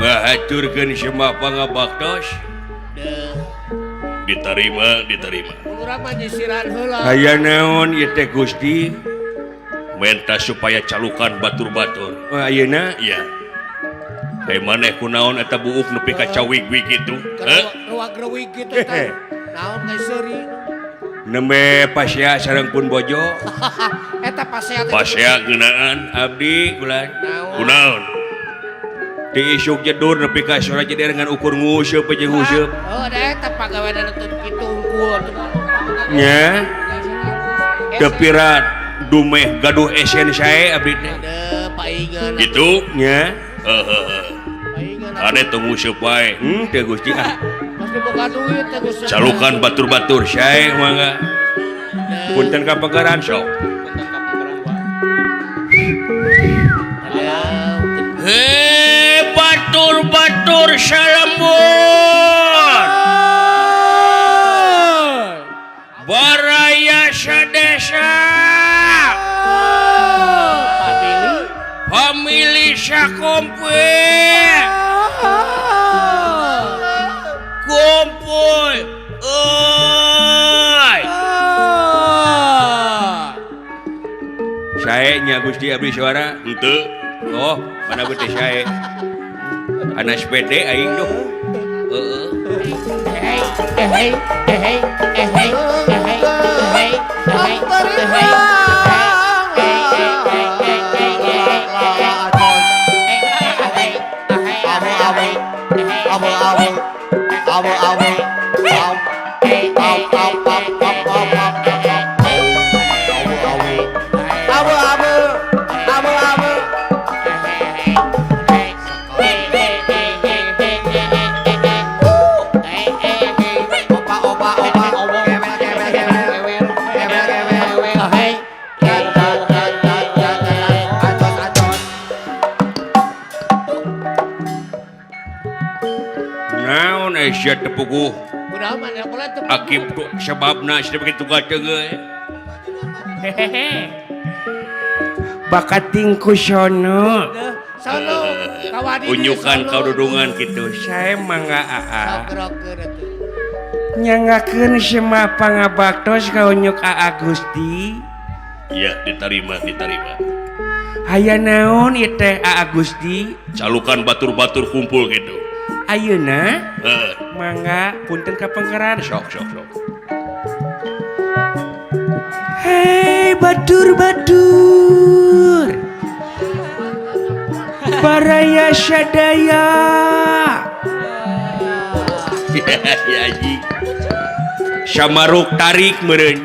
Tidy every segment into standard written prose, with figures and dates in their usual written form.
ngahaturkeun semua pangabaktos diterima urang mah nyisiran heula aya naon ieu teh Gusti menta supaya calukan batur-batur ayeuna iya kayak maneh kunaon eta buuk nepi ka cawig-wig gitu ruwag-ruwig gitu teh naon geus seuri nembe pasea sareng pun bojo eta pasea geunaan abdi ulah kunaon di isuk jedur nepi ka sora jadi dengan ukur nguseup jeung nguseup oh da eta pagaweana teh kitu unggul nya teu pirat dumeh gaduh esen sae abdi teh paingan gitu nya ane tunggu supaya teh Gusti pasti boga duit teh Gusti calukan batur-batur sae mangga punten kapagaran sok batur-batur salembur baraya sadesa famili sakompe kumpul sae nya Gusti abdi suara henteu oh mana beuti sae anak sepede aing duh naon sia tepuguh kunaon mah kula teu akib sababna sia begitu gateuh hehehe bakating ku sono sono kawadi unjukan kadudungan kitu sae mangga aa sok-rokeun atuh nyangakeun semua pangabaktos ka unyuk aa Gusti iya diterima aya naon ieu teh aa Gusti calukan batur-batur kumpul gitu ayeuna mangga punten kapangkaran sok hei batur-batur baraya sadaya ya ji samaruk tarik meureun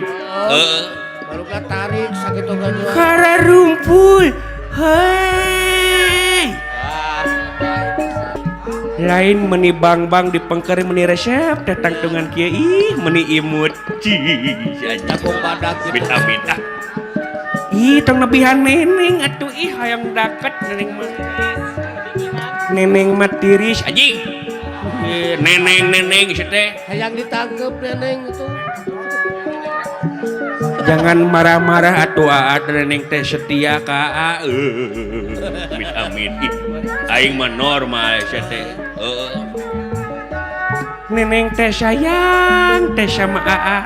baruga tarik sakitu ganjil kara rumpul hei lain meni bang dipengkeri meni resep datang dengan kieu ih meni imut jago badak vitamin ih tong nebihan neneng atuh ih hayang daket neneng mah tiris anjing neneng teh hayang ditangkep neneng itu jangan marah-marah atuh aa neneng teh setia ka aa amin aing mah normal sia teh neneng teh sayang teh sama aa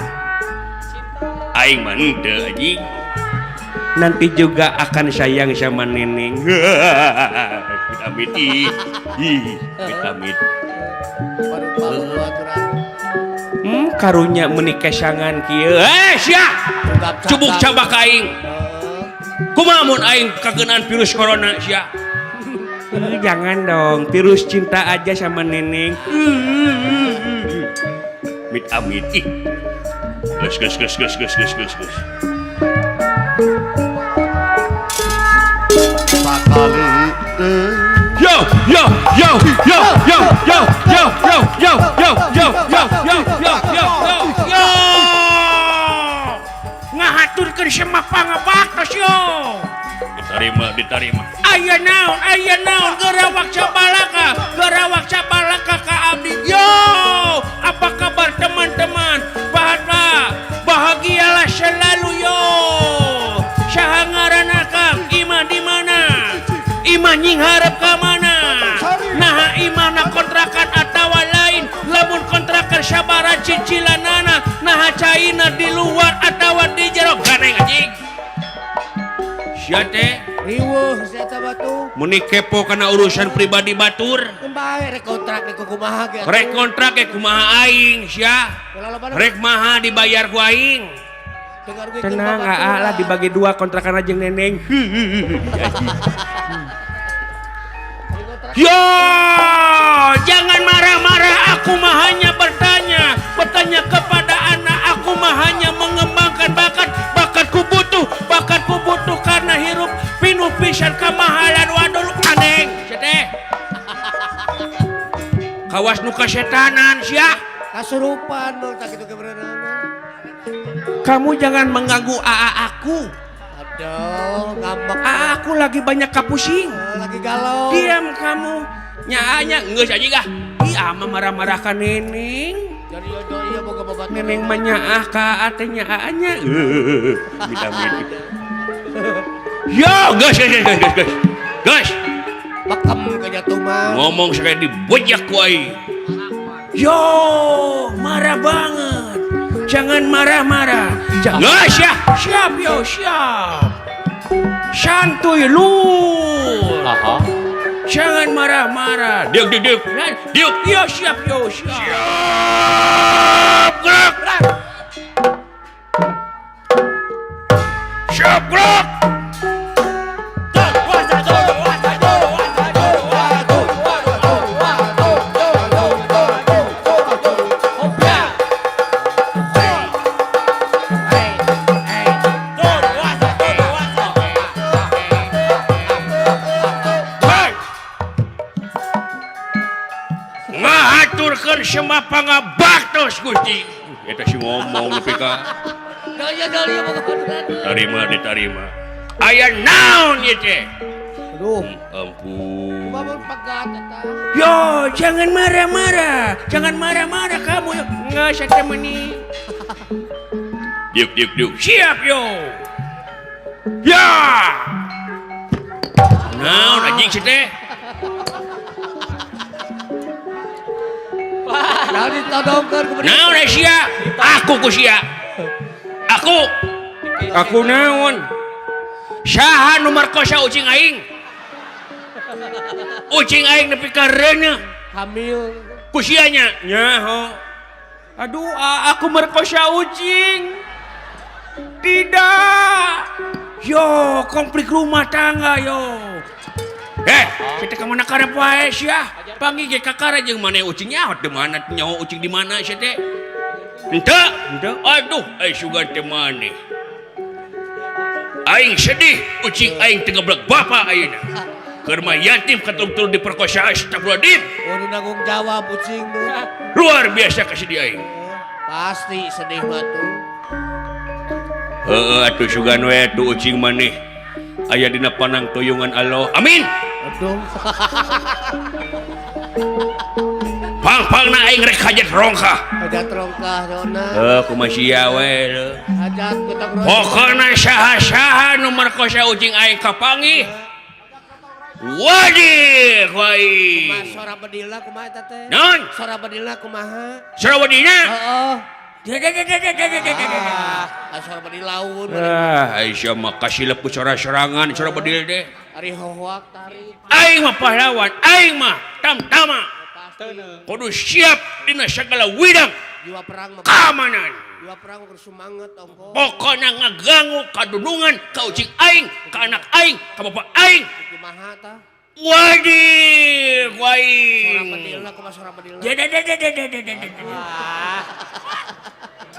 aing mah henteu anjing nanti juga akan sayang sama neneng vitamin vitamin karunya menikah sangan kieu sia cubuk cabak aing kumaha mun aing kageunaan virus corona sia jangan dong virus cinta aja sama neneng vitamin gus Sakali yo ngahaturkeun semua pangabaktos yo diterima aya naon gerawak cabalaka ka abdi yo apa kabar teman-teman bahagialah selalu yo saha ngaranna Kang Ima di mana Ima nying hareup ka mana nah keur sabaran cicilanana nah caina di luar atau di jero ganeng anjing sia teh riweuh sia eta batu muni kepo kana urusan pribadi batur kembali rek kontrak rek kumaha ge rek kontrak ge kumaha aing sia rek maha dibayar ku aing tenang lah dibagi dua kontrakan aja neneng yo jangan marah-marah aku mah hanya bertanya kepada anak aku mah hanya mengembangkan bakatku butuh karena hirup pinuh pisan kamahalan waduh aneh sedeh kawas nu kasetanan sia kasurupan mau tak gitu kebenaran kamu jangan mengganggu AA aku. Aduh, ngambek. AA aku lagi banyak kapusing. Lagi galau. Diam kamu. Nyaanya geus aja gah. Ih, ama marah-marah ka Neneng. Jadi iya boga bobat. Neneng mah nyaah ka ate nyaanya. Amit-amit. Yo, guys. Guys. Bakam kejatuh mah. Ngomong sekali dibojak ku aing. Yo, marah banget. Jangan marah-marah. Jangan siap yo siap. Santuy lu. Jangan marah-marah. Diuk. Yo siap yo siap. Gerak. Siap gerak. Semua pangabaktos Gusti. Eta si ngomong nepi ka. Tarima. Aya naon ieu teh? Aduh, ampun. babon pagat eta. Yo, jangan marah-marah. Jangan marah-marah kamu. Enggak saya temani. Diuk. Siap yo. Ya. Naon anjing si teh? Nah ditodongkeun ku naon sia? Aku ku sia. Aku naon? Saha nu markosa ucing aing? Ucing aing nepi ka reuneuh. hamil. Ku sia nya? Nyaho. Aduh, aku merkosa ucing. Tidak. Yo, konflik rumah tangga yo. Kita kemana karep wae sia? Panggil ge kakara jeung mana ucing nyaho teh mana nyaho ucing di mana sia teh? Henteu. Aduh, sugan teh maneh. Aing sedih ucing aing teu geblek bapa ayeuna. Keur mah yatim katul-tul diperkosa astagfirullahaladzim. Kudu nanggung jawab ucing nu. Luar biasa kasih dia aing. Pasti sedih batu. Heeh atuh sugan we tu ucing maneh. Aya dina panang tuyungan Allah. Amin. Aduh. Pang-pangna aing rek hajat rongkah. Hajat rongkah dona. Kumaha sia we. Hajat gotong royong. Pokona saha-saha nu markosa ucing aing kapanggih. Wadih, wai. Kumaha sora bedilna kumaha eta teh? Non. Sora bedilna kumaha? Surawadina. Heeh. Sora bedil laun. Aisyah mah kasih lepu serangan sora bedil deh. Ari hohoak tari. Aing mah pahlawan, aing mah tamtama. Kudu siap dina segala widang Jiwa perang mah. keamanan. Jiwa perang keur sumanget ongko. Pokona ngaganggu kadunungan ka ucing aing, ka anak aing, ka bapak aing. Kumaha tah? Wadih, wai. Sora bedilna kumaha sora bedilna?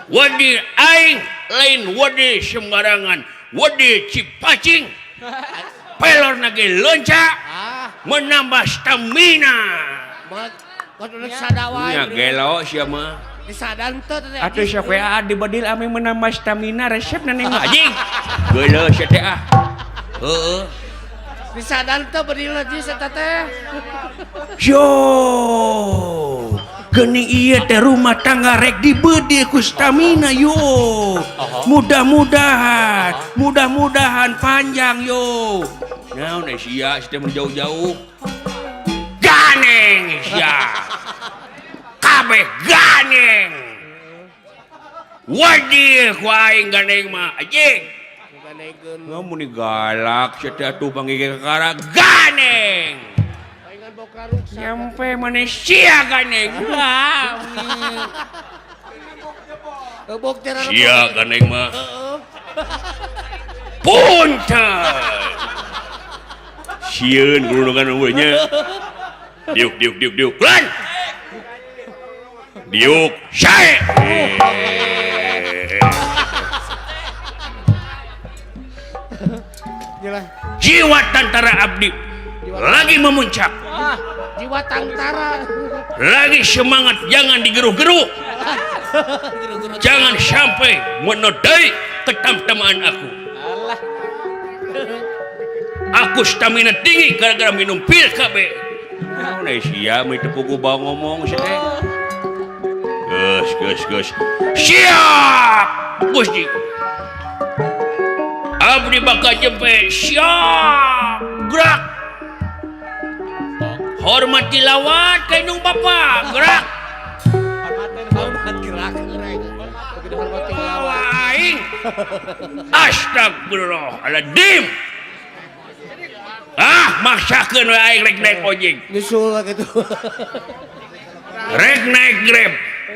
Wadih aing lain wadih sembarangan. Wadih cipacing. Pelor nage lonca. Menambah stamina. Kudu sadawae. Nya gelo sia mah. Disadan teh teh. Atuh sia we di badil ame menambah stamina resepna neng anjing. Geuleuh sia teh ah. Heeh. Disadan teh bedilna ji eta teh. Yo. Geuning ieu teh rumah tangga rek dibeudi ku stamina yo. Mudah-mudahan panjang yo. Naon sia teh menjauh-jauh. Ganeng sia. kabeh ganeng. Wadi ku aing ganeng mah anjing. Ganengkeun. Ngamun galak sia atuh panggil kakara ganeng. Paingan boka ruksa. Nyampe mana sia ganeng. Bok teh Sia ganeng mah. Punten. Sieun gulungan umurnya. Diuk. Lan. Diuk. Syai. Jelas. Jiwa tantara abdi lagi memuncak. Jiwa tantara. Lagi semangat, jangan digeruh-geruh. Jangan sampai menodai ketamtamaan aku. Aku stamina tinggi gara-gara minum pil KB. Nah, sia mah teu pugu bawa ngomong sih teh. Gus. Siap, Gusti. Abdi bakal jempe. Siap, gerak. Hormati lawat kainung Bapak, gerak. Hormat gerak. Begitu hormati lawan. Aing. Astagfirullahaladzim. Maksakeun we aing rek naik ojek. Nyusul gitu. Rek naik Grab.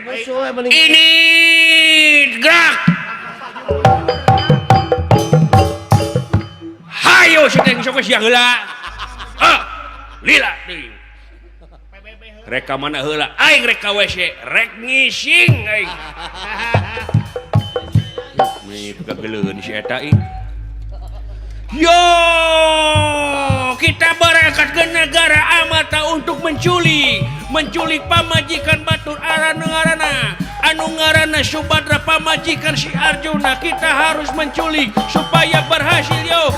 Nyusul mending. Ini gerak. Hayo sedeng sok sia heula. Lila deui. Rek ka mana heula? Aing rek ka WC, rek ngising aing. Nih kageleun si eta ing. Yo, kita berangkat ke negara Amata untuk menculik pamajikan Batur Aranengarana, anu ngaranna Subadra pamajikan si Arjuna. Kita harus menculik supaya berhasil. Yo,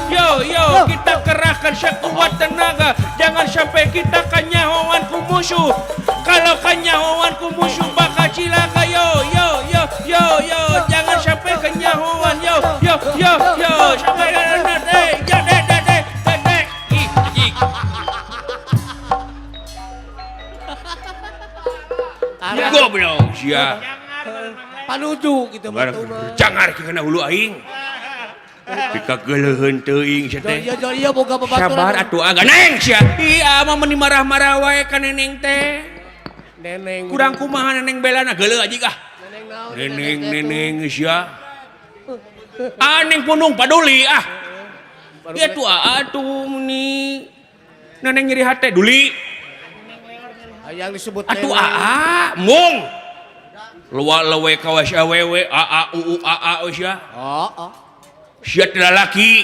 kita kerahkan sekuat tenaga. Jangan sampai kita kanyahoan ku musuh. Kalau kanyahoan ku musuh bakal cilaka. Yo, jangan sampai kanyahoan. Yo, sampai goblok sia. Panuju gitu betul mah. Jangar kena hulu aing. Dikageuleun teuing sia teh. Iya boga babaturan. Sabar atuh ganeng sia. Iya mah meni marah-marah wae ka neneng teh. Neneng. Kurang kumaha neneng belana geuleuh aji kah. Neneng sia. Neng punung paduli Ieu tuh atuh meni neneng nyeri hate duli. Yang disebut Atuh mung luwa lewe kawas awewe uu sia. Sia teh lalaki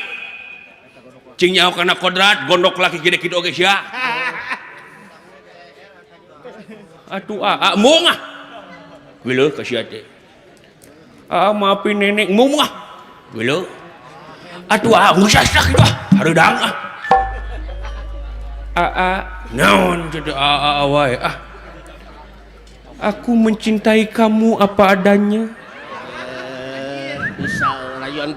cing nyaho kana kodrat gondok laki gede-gede oge sia. Atuh mung geuleuh ka sia teh. Maafin nenek mung geuleuh. Atuh ngusasah kitu hareudang naon jadi wae aku mencintai kamu apa adanya,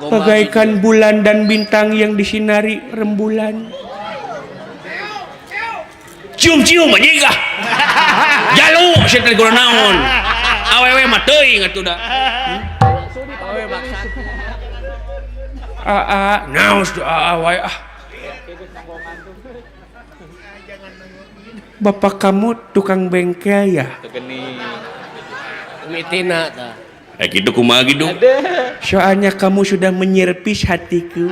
bagaikan bulan dan bintang yang disinari rembulan. Cium-cium aja kah jalu setel guna naon awewe mah teuing atuh da awewe maksad naon wae Bapak kamu tukang bengkel ya? Mitina tah. Gitu kumaha gitu. Soalnya kamu sudah menyerpis hatiku.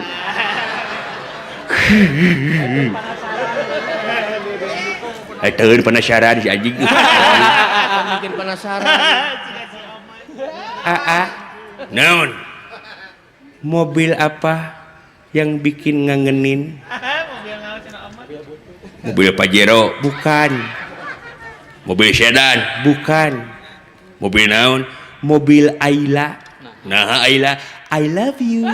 Teueun penasaran si anjing. Bikin penasaran. Naon? Mobil apa yang bikin ngangenin? Mobil Pajero? Bukan. Mobil sedan? Bukan. Mobil naon? Mobil Ayla. Nah Ayla, I love you.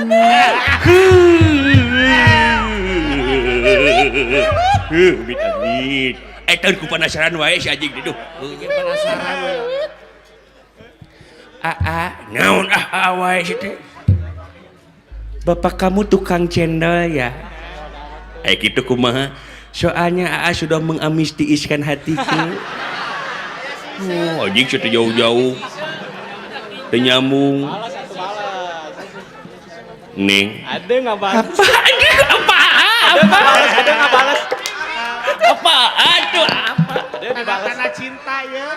Amit. Tahun ku penasaran wae si anjing itu. Penasaran wae. Naon wae si teh. Bapak kamu tukang cendol ya? Gitu kumaha? Soalnya sudah mengamnistiiskan hatiku. Oh, anjing sudah jauh-jauh. Teu nyambung. Ning. Ada nggak balas? Apa? Anjing apa? Ada nggak balas? Apa? Aduh, apa? Ada nggak balas? Karena cinta ya.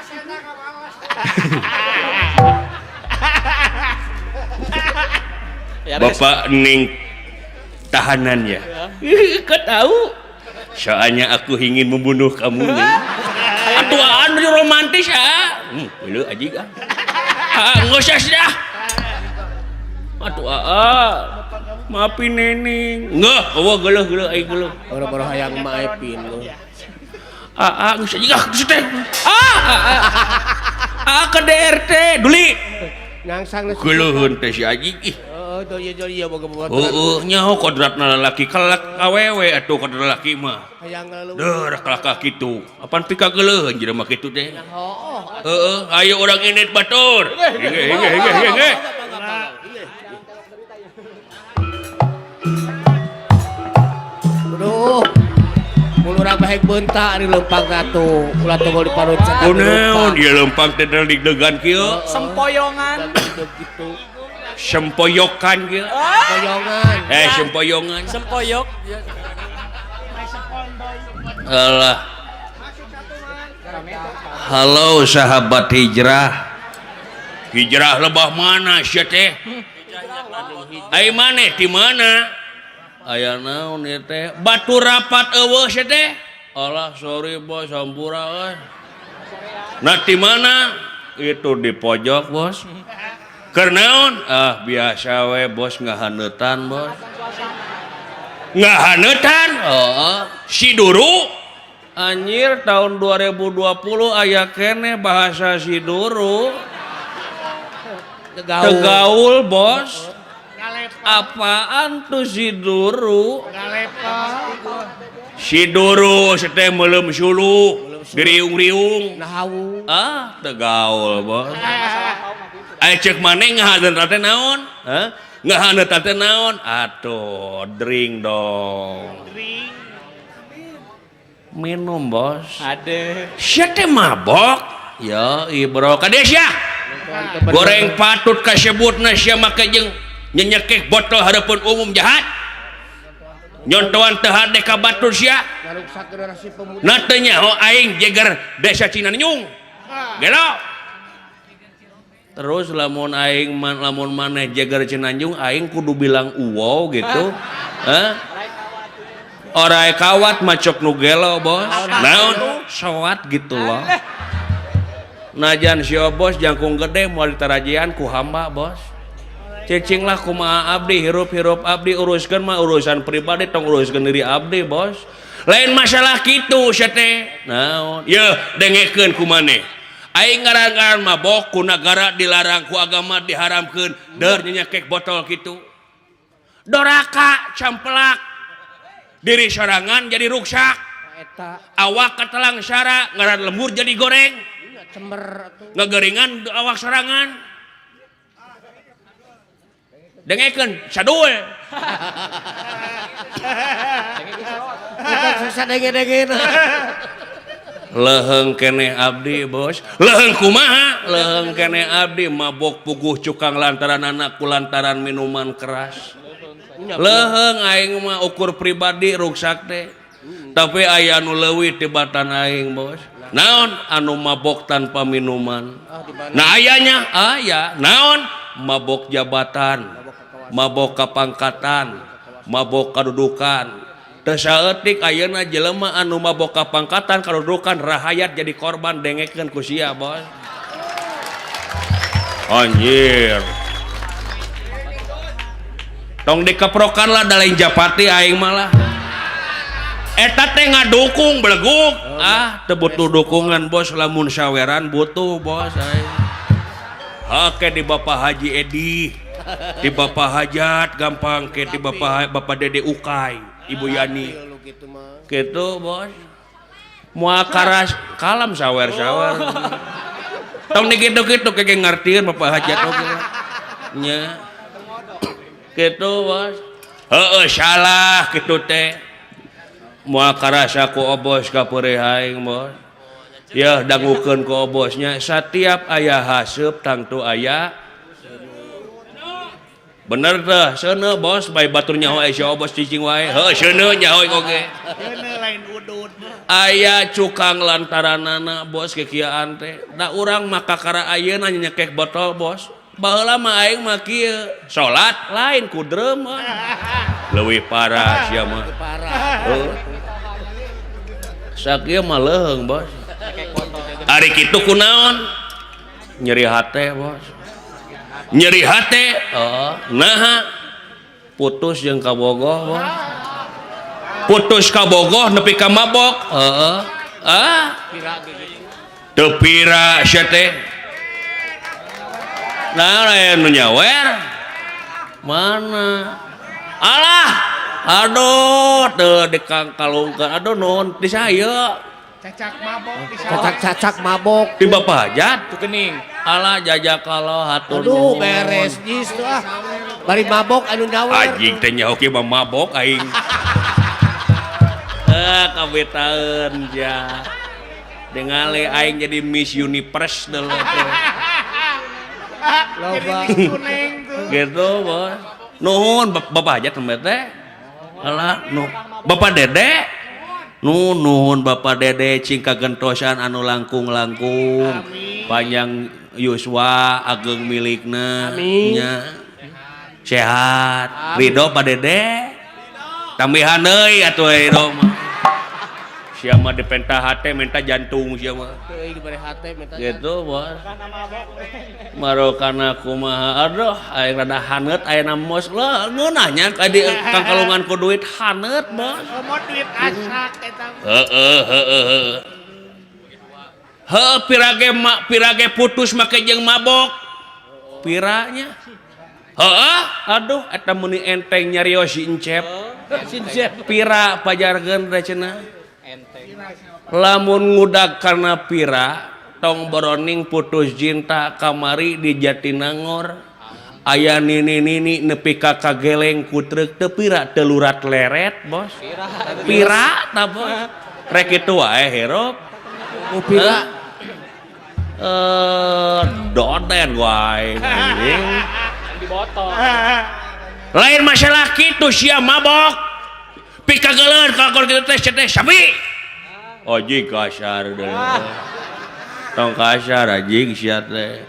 Ya, Bapak Ning tahanan ya. Kau tahu? Soalnya aku ingin membunuh kamu nih. Atuan romantis ah. Belum aja kan. Nggak usah sudah. Atuan. Maafin Neneng. Nggak, kau geluh ayo geluh. Baru-baru hayang maepin lu. Nggak usah juga. Sudah. Ke DRT duli. Ngangsang nasi. Geluhun teh si Aji. Oh, iya boga boga. Nyaho kodratna lalaki kelak awewe atuh kodrat lalaki mah. Hayang lalu. Dah kelak kitu. Apaan pika geuleuh anjeun mah kitu teh. Oh. Ayo orang ini batur. Hege. Aduh. Mulu urang baik bentak di lempang ratu. Ulah tunggu di parut cetak. Kunaon ieu lempang teh digdegan kieu? Sempoyongan. Gitu. Sempoyokan kieu. Boyongan. Sempoyongan. Sempoyok. Alah. Halo sahabat hijrah. Hijrah lebah mana sia teh? Ai maneh di mana? Aya naon ieu teh? Batu rapat eueuh sia teh? Alah sorry bos sampura euy. Nah di mana? Itu di pojok bos. Keur naon? Biasa we bos ngahaneutan bos. Ngahaneutan? Si Duru. Anjir tahun 2020 aya keneh bahasa si Duru. Tegaul bos. Apaan tuh si Duru? Si Duru seteh meuleum sulu, diriung-riung. Nahawu. Tegaul bos. Aya cek maneh ngahadeun teh naon? Ngahadeun teh naon? Atuh, drink dong. Minum bos. Ada. Sia teh mabok. Ya, bro, kade sia. Goreng patut kasebutna sia make jeung nyenyekek botol hareupeun umum jahat. Nyontoan teu hade ka batur sia. Ngaruksak generasi pemuda. Na teu nyaho aing jeger desa Cinanyung. Gelo. Terus lamun aing lamun maneh jeger Cinanyung aing kudu bilang uwow gitu. Orai kawat macok nu gelo bos. Naon soat gitu loh. Najan si bos jangkung gede moal ditarajian ku hamba bos. Cicing lah kumaha abdi hirup abdi uruskeun mah urusan pribadi tong uruskeun diri abdi bos. Lain masalah kitu sia teh. Naon? Yeuh dengekeun ku maneh. Aing ngarangan mabok ku nagara dilarang ku agama diharamkeun. Deur nyekek botol kitu. Doraka camplak. Diri sorangan jadi ruksak. Eta Awak katelang syara ngaran lembur jadi goreng. cemer atuh. Ngegeringan awak sorangan. Dengekeun sadul. Kita susah denge-denge. Leheung keneh abdi bos. Leheung kumaha? Leheung keneh abdi mabok puguh cukang lantaran anak kulantaran minuman keras. Leheung aing mah ukur pribadi ruksak teh. Tapi aya anu leuwih tibatan aing bos. Naon anu mabok tanpa minuman? Nah ayanya aya naon mabok jabatan, mabok kapangkatan, mabok kadudukan. Teu saeutik ayeuna jelema anu mabok kapangkatan kadudukan rahayat jadi korban dengekeun ku sia bos. Anjir. Tong dikeprokan lah da lain japati aing malah. Eta teh ngadukung beleguk. Teu butuh dukungan bos lamun saweran butuh bos aing. Oke di Bapak Haji Edi, di Bapak Hajat gampang ke di Bapak Dede Ukay, Ibu Yani. Gitu bos. Moal karas kalam sawer-sawer. Tong dikitu-kitu kege ngartieun Bapak Hajat oge. Nya. Gitu bos. Salah kitu teh. Moal karasa ku obos ka peureuh aing bos. ya dangukeun ku bosnya setiap aya haseup tangtu aya bener teh seuneu bos bae batur nyaho aya bos cicing wae heuh seuneu nyaho oge lain udud aya cukang lantaranana bos kekiaan teh da urang maka kara ayeuna nyekek botol bos baheula mah aing mah kieu salat lain ku dreum leuwih parah sia mah heuh sakieu mah leuheung bos ari kitu kunaon nyeri hate bos nyeri hate nah putus jeung kabogoh bos putus kabogoh nepi ka mabok teu pira sia teh nah anu nyawer mana alah aduh teu dikalungkeun aduh naon di saya cacak mabok di bapak hajat Tuh kening. alah jajak kalau hatur aduh beres jis tuh bari mabok anu nyawer anjing teh nyaho kieu mah mabok aing kabetaeun ja dengale aing jadi Miss Universe dulu teh loba gitu bos nuhun bapak hajat teh alah nu bapak dede nuhun bapak dede cing kagentosan anu langkung-langkung panjang yuswa ageng milikna nya sehat ridho pak dede tambihan deui atuh ridho mah sia mah dipenta hate minta jantung sia mah teuing bari hate minta gitu bos marokana kumaha aduh aing rada haneut ayeuna mos lah ngeunahnya ka di Kang Kalungan ku duit haneut bos mau duit asak eta heueuh pirage putus make jeung mabok piranya aduh eta meuni enteng nyarios si Encep pira pajargeun teh cenah lamun ngudag karena pira tong boroning putus cinta kamari di Jatinangor aya nini nepi ka kageleng ku treuk teu pira teu lurat leret bos pira tah bos rek kitu wae herop pira doden wae anjing Di botol. lain masalah kitu sia mabok pikageuleun kalkol kitu teh sapi oji kasar deui tong kasar anjing sia teh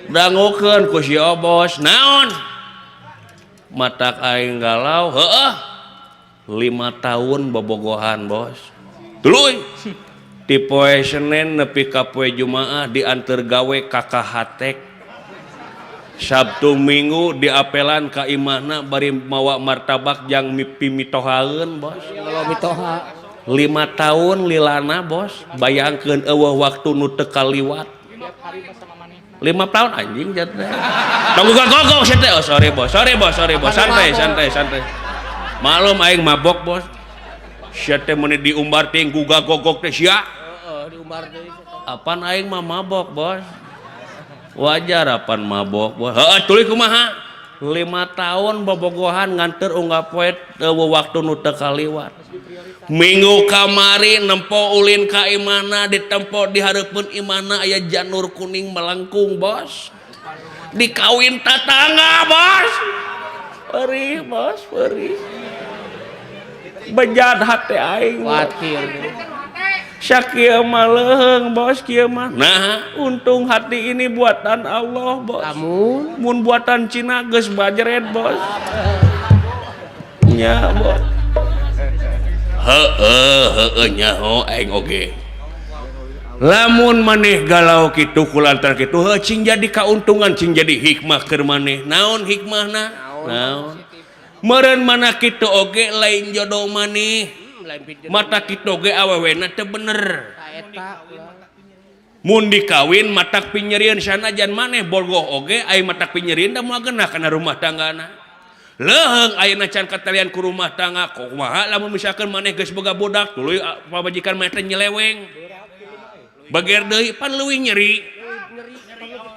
dangukeun ku si bos naon matak aing galau 5 tahun bobogohan bos tuluy ti poe Senin nepi ka poe Jumaah dianteur gawe ka Kahatek Sabtu Minggu diapelan ka imahna bari mawa martabak jang pimitohaeun bos mitoha 5 tahun lilana bos bayangkeun eueuh waktu nu teu kaliwat 5 tahun anjing jatna tong gogok sia teh oh sorry bos santai malum aing mabok bos sia teh meuni diumbar ting gugagogok teh sia diumbar deui apan aing mah mabok bos wajar apan mabok bos heuh tuluy kumaha 5 tahun bobogohan nganteur unggah poe waktu nu teu kaliwat minggu kamari nempo ulin ka imana ditempo di hareupeun imana aya janur kuning melengkung bos dikawin tatangga bos perih bos perih bejat hati aing khawatir Syakieu mah leuheung bos kieu mah. Nah, untung hati ini buatan Allah, bos. Mun buatan Cina geus bajret, bos. Nya, bos. Heueuh nyaho aing oge. Lamun maneh galau kitu kulantar kitu heuh cing jadi kauntungan cing jadi hikmah keur maneh. Naon hikmahna? Naon? Meureun mana kitu oge lain jodoh maneh. Mata kitu ge awewena teu bener. Mun dikawin matak pinyerieun sanajan maneh bogoh oge aya matak pinyerieun da moal genah kana rumah tanggana. Leuheung ayeuna can katalian ku rumah tangga kumaha lamun misalkan maneh geus boga budak tuluy pabajikan maneh teh nyeleweng. Bager deui pan leuwih nyeri.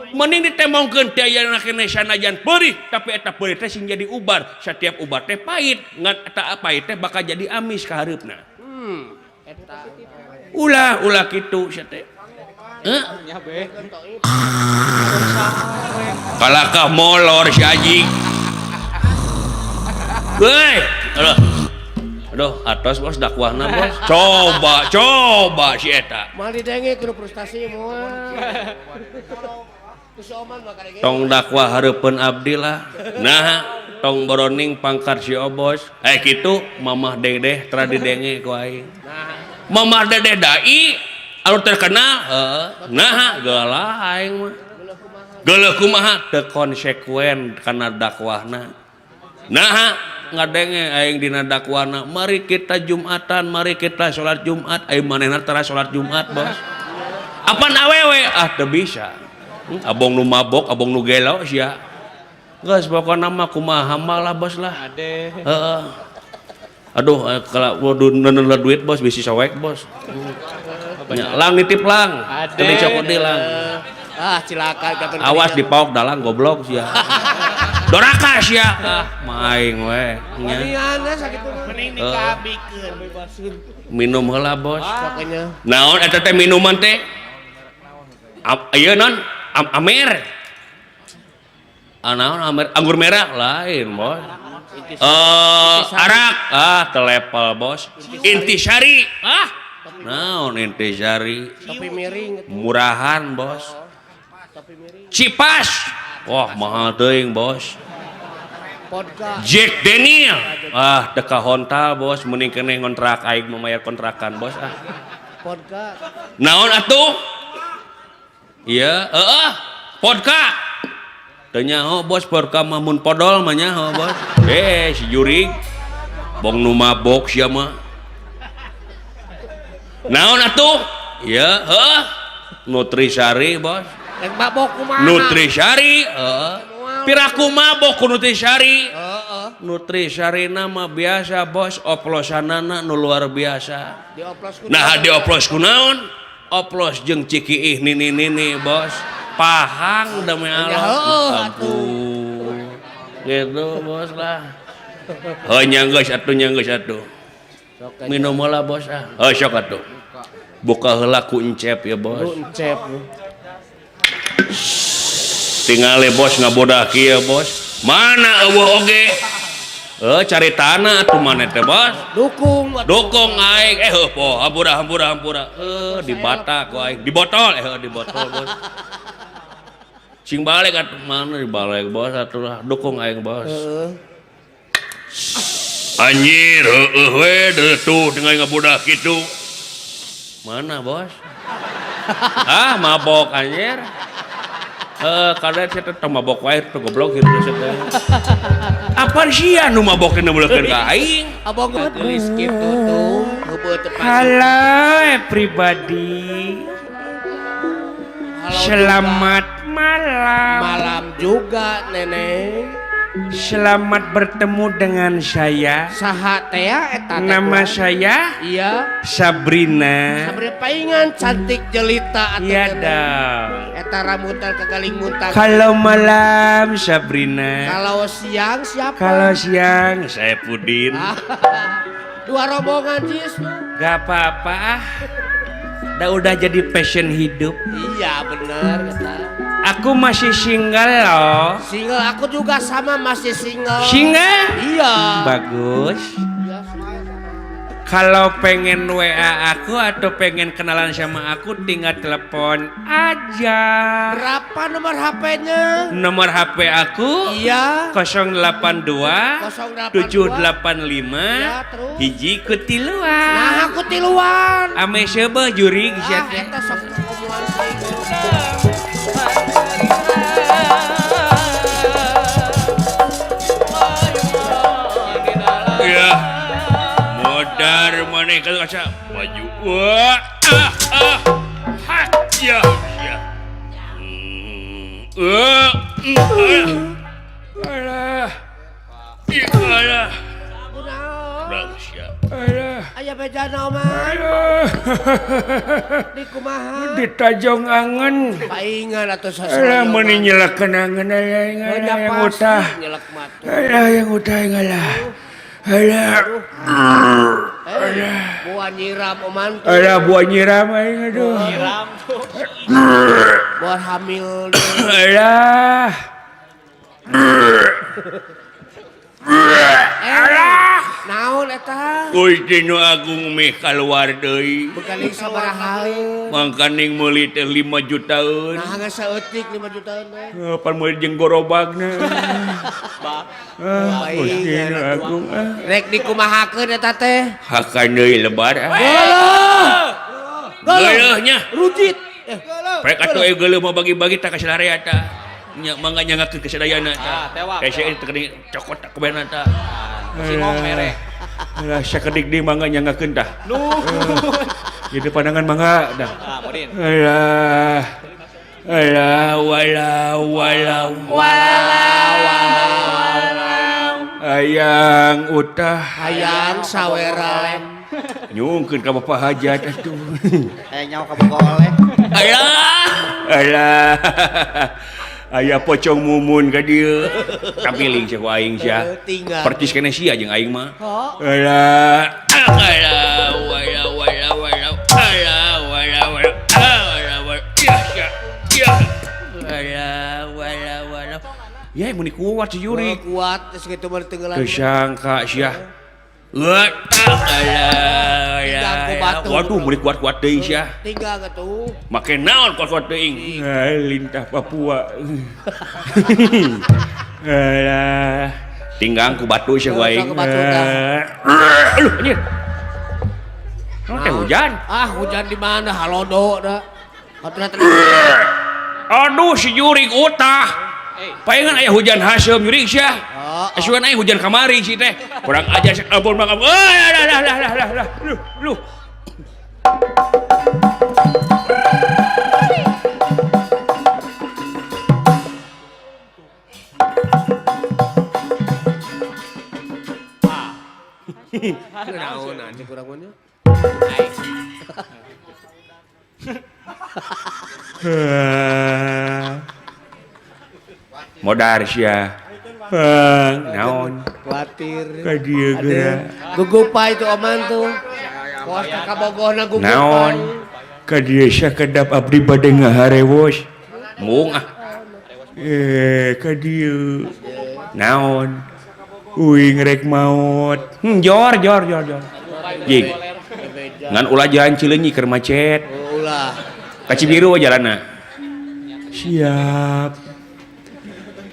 Mending ditembongkeun teh ayeuna keneh sanajan peurih tapi eta peurih teh sing jadi ubar. Setiap ubar teh pahit, ngan eta pahit teh bakal jadi amis ka hareupna. Eta Ulah kitu sia teh. nya be. Kalakah molor si Aji. Woi, aduh, atos bos dakwahna bos. Coba si eta. Mal didenge kudu frustasi moal. Kusoman mah kadege. Tong dakwah hareupeun abdi lah. Nah, tong boroning pangkat si Obos. Kitu mamah dedeh tara didenge ku aing. Mamah dedeh dai anu terkenal, nah geula aing mah. Geuleuh kumaha teu konsekuen kana dakwahna. Nah, ngadenge aing dina dakwahna, mari kita Jumatan, mari kita salat Jumat. Aing manehna tara salat Jumat, Bos. Apaan awewe? Teu bisa. Abong nu mabok, abong nu gelo sia. Geus pokona mah kumaha malah Bos lah. Ade. Heeh. Aduh, kalau neuneuh duit Bos bisi sowek Bos. Lang nitip lang. Teu dicokot deui lang. Cilaka dapat. Awas dipaok dalang goblok sia. Doraka sia. Maing we. Mendingan sakitu mending dikabikeun. Minum heula Bos. Pokoknya. Naon eta teh minuman teh? Ieu non Amer. Naon Amer? Anggur merah lain Bos. Arak telepel Bos. Intisari. Naon intisari? Topi miring. Murahan Bos. Topi miring. Cipas. Wah mahal teuing Bos. Vodka. Jack Daniel. Teu kahontal Bos, mending keneh ngontrak aing memayar kontrakan Bos. Vodka. Naon atuh? Iya, vodka. Teu nyaho Bos, vodka mah mun podol mah nyaho Bos. Si jurig. Bong nu mabok sia mah. Naon atuh? Iya, Nutrisari Bos. Rek mabok kumaha? Nutrisari, piraku mabok ku Nutrisari. Nutrisari nama biasa Bos, oplosanana nu luar biasa. Dioplos ku. Nah, dioplos ku naon? Oplos jeung cikiih nini Bos. Pahang demi Allah. Ampun. Gitu Bos lah. Nyanggeus atuh. Minum heula Bos sok atuh. Buka heula ku encep ya Bos. Encep. Tingale Bos ngabodah kieu Bos. Mana eueuh oge? Caritana atuh maneh teh Bos. Dukung aing. Po hampura. Di bata ku aing. Di botol Bos. Sing balik atuh mana dibalik Bos atuh lah. Dukung aing Bos. Anjir, we tuh dengan ngabodah kitu. Mana Bos? Mabok anjir. Kada saya teh mabok wae teh goblok hirup teh. Apaan sia nu mabok teh neuleukeun ka aing? Abang geus skip tuh. Heubeut tepat. Halo everybody. Selamat malam. Malam juga Nenek. Selamat bertemu dengan saya. Saha teh eta? Nama saya Iya. Sabrina. Sabrina paingan cantik jelita atuh. Iya dong. Eta rambutan kagaling muntang. Kalau malam Sabrina. Kalau siang siapa? Kalau siang saya Pudin. Dua rombongan jis lu. Gak apa-apa. Udah jadi passion hidup. Iya bener kata. Aku masih single loh. Single aku juga sama masih single. Single? Iya. Bagus. Iya, Kalau pengen WA aku atau pengen kenalan sama aku tinggal telepon aja. Berapa nomor HP-nya? Nomor HP aku Iya. 082 785 Ya, terus? hiji kutiluan. Nah aku tiluan. Ame seubeuh jurig sia teh. Eta sok ngomongan sih. Iya. Modar maneh ka kaca baju. Wah. Ya. Alah. Alah. Alah. Aya bejana mah. Di kumaha? Di tajong angen. Paingan atuh Alah sasareun. meuni nyelekeun angen aya yang utah. Nyelek matu. Alah yang utah ngalah. Alah. Buah nyiram oman tuh. Ada buah nyiram aing aduh. Nyiram tuh. Buat hamil. Alah. Naon eta? Gusti nu agung meh kaluar deui. Bekaling sabaraha? Mangkaning meuli teh 5 jutaan. Nah geus saeutik 5 jutaan teh. Pan meuli jeung gorobagna. Bak. Gusti nu agung. Rek dikumahakeun eta teh. Hakan deui lebar. Geuleuhnya. Rujit. Prek atuh geuleuh mau bagi-bagi tak ka sadaya ta. Nya mangga nyangakeun ka sadayana ta. Tewak. Saya teu cokot tak kubena ta. Masih ngong mere. Lah sakedik di mangga nyangakeun tah. Di pandangan mangga dah. Modin. Alah. Ayang utah Hayang saweran. nyungkeun ka bapak hajat atuh. Nyawa kabogol oleh. Alah. Aya pocong mumun ka dieu. Kampiling sia ku aing sia. Tinggal. Percis kene sia jeung aing mah. Oh. Alah. Ya, mun kuat si Yuri. Kuat geus kitu mah teu Teu sangka sia. Waduh, mun kuat-kuat deui sia. Tinggal atuh. Make naon kuat-kuat teuing? Lintah Papua. Alah, tinggang ku batu sia ku aing. Ku batu dah. Aduh, anjir. Naon teh hujan? Hujan di mana? Halodo da. Aduh, si Yuri utah. Palingan aya hujan haseum Yuri sia. Asuan aya hujan kamari si teh. Kurang ajar sak ampun mangap. Lah. Lu. Naon anjing kurang mah. Modar sia. Naon? Kuatir. Ka dieu geura. Gugupay tuh oman tuh. Kos ka bogohna gugupay. Naon? Ka dieu sia kedap abdi bade ngaharewos. Mung ah. Ka dieu. Naon? Uing rek maot. Jor. Jing. Ngan ulah jalan Cileunyi keur macet. Ulah. Ka Cibiru jalanna. Siap.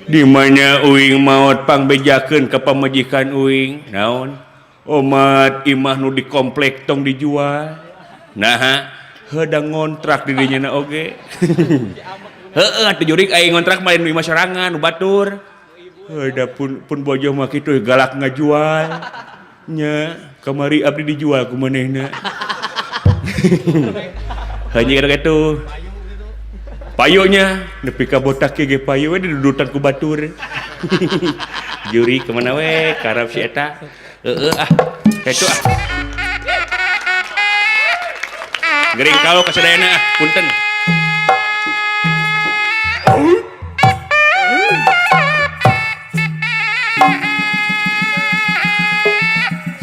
Di mana uing maot pangbejakeun ka pamajikan uing? Naon? Omat imah nu di komplek tong dijual. Nah, heudang ngontrak di dinya oge. Heeh, atuh jurig aing ngontrak main di masarangan nu batur. Heuda pun bojo mah kitu galak ngajual. Nya, kamari abdi dijual ku manehna. Hanya gitu. Payonya nepi ka botak ge payo we didudutan ku batur. Juri kemana we karab si eta. Kitu ah. Gering kalau ka sadayana punten.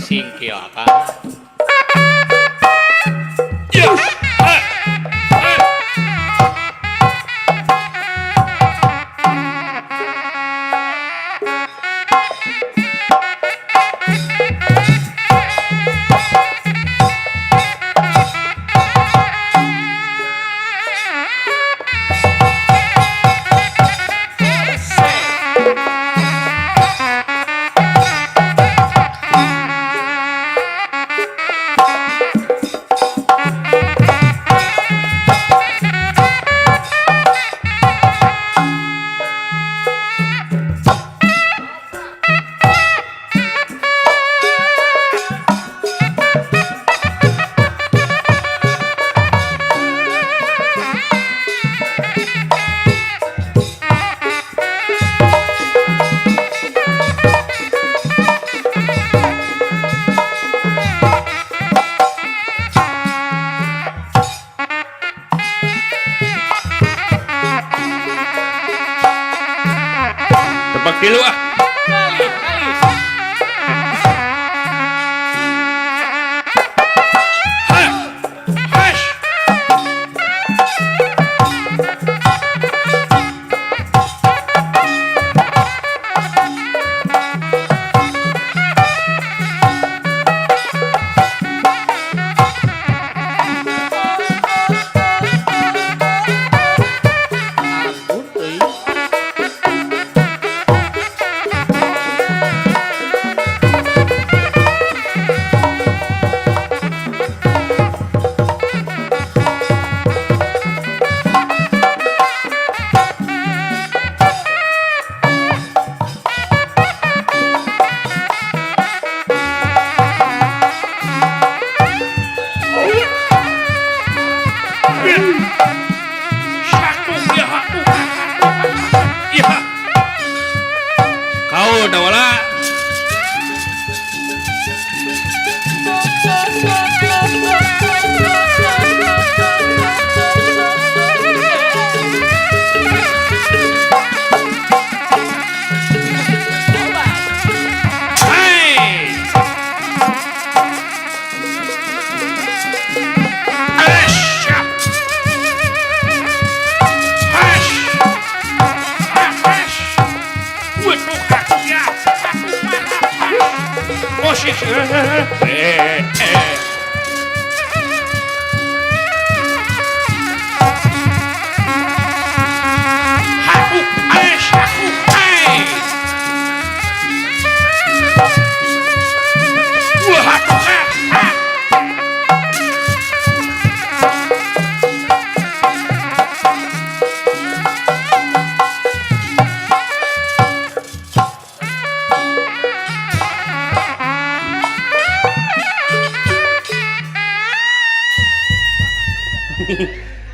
Singkil apa?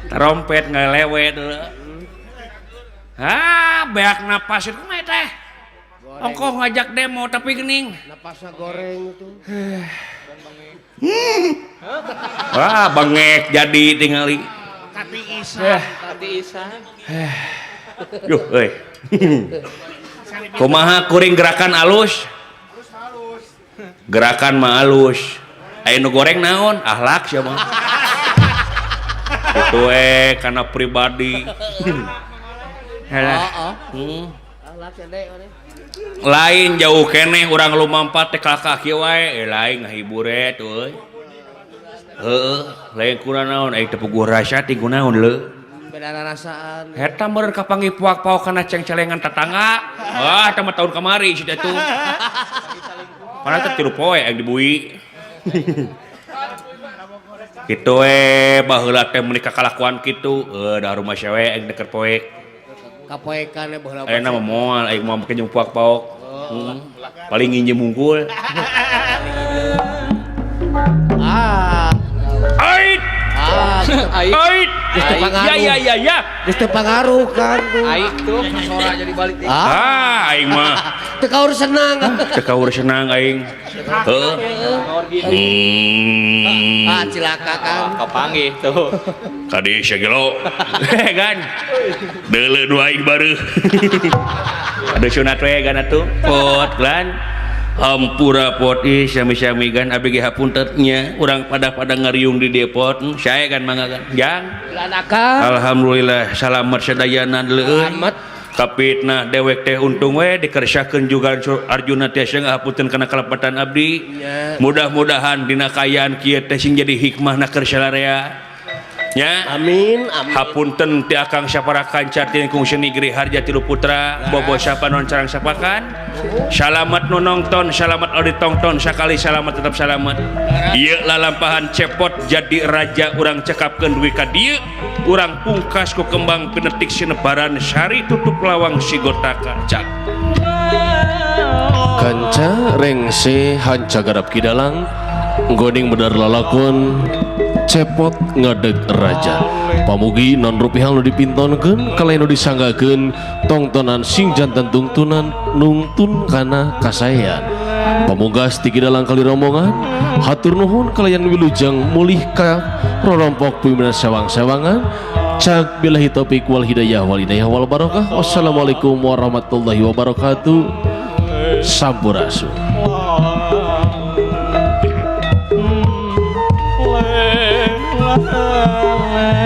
Trompet ngelewe dulu. Beak napas itu mah teh. Ongkoh ngajak demo tapi gening. Napasnya goreng itu. Wah, bengek jadi tingali. Kati isan. Yuh, euy. Kumaha kuring gerakan alus? Gerakan mah alus. Aya nu goreng naon? Ahlak sia mah. Itu karena pribadi. Lain jauh keneh urang lumampat teh kakak kieu wae lain ngahibur tuh. Heeh, lain kuna naon teu puguh rasa ti kunaon leu. Beda rasaan. Eta meureun kapanggih puak-paok kana ceng-celengan tetangga. Wah, eta mah tahun kamari si tuh. Padahal teh 3 poe yang dibui. Kitu baheula teh meuni kakalakuan kitu da rumah cewek yang deket poek. Kapoekan baheula. Ayeuna mah moal aing mah make jeung puak-paok. Paling nginjem mungkul. Ait. Ait. Ya. Geus teu pangaruh kan tuh. Aik tuh sora jadi balik. Aing mah Teu kaur senang. teu kaur senang aing. Heuh. Cilaka kan. Kapanggih tuh. Kadi sagelo. Kan. Deuleu nu aing bareuh. Ada sunat we kan atuh. Pot lan. Hampura pot sami-sami kan abg hapunten nya urang pada ngariung di depot saya kan mangga kan jang alhamdulillah salamet sadayana leueuh kapitna dewek teh untung we dikersakeun juga Arjuna tiasa ngahapunten kana kalepatan abdi mudah-mudahan dina kayaan kieu teh sing jadi hikmahna keur salarea nya Amin. hapunten ti akang saparakan cartin kung senigri harja tilu putra bobo sapa non carang sapakan salamet nu nongton salamet audi tongton sakali salamet tetap salamet ieu lalampahan cepot jadi raja urang cekapkeun duwi ka dieu urang pungkas ku kembang pinetik sinebaran sari tutup lawang sigotaka cak kanca rengse hanca garap kidalang goding bener lalakon cepot ngadeg raja pamugi non rupiah nu dipintonkeun kalain nu disanggakeun tongtonan sing jantan tungtunan nungtun kana kasayan pamugas ti kidalang kali rombongan hatur nuhun kalayan wilujeng mulih ka rorompok pimpinan sewang-sewangan cak billahi taufik wal hidayah wal barokah wassalamualaikum warahmatullahi wabarakatuh sampurasun. la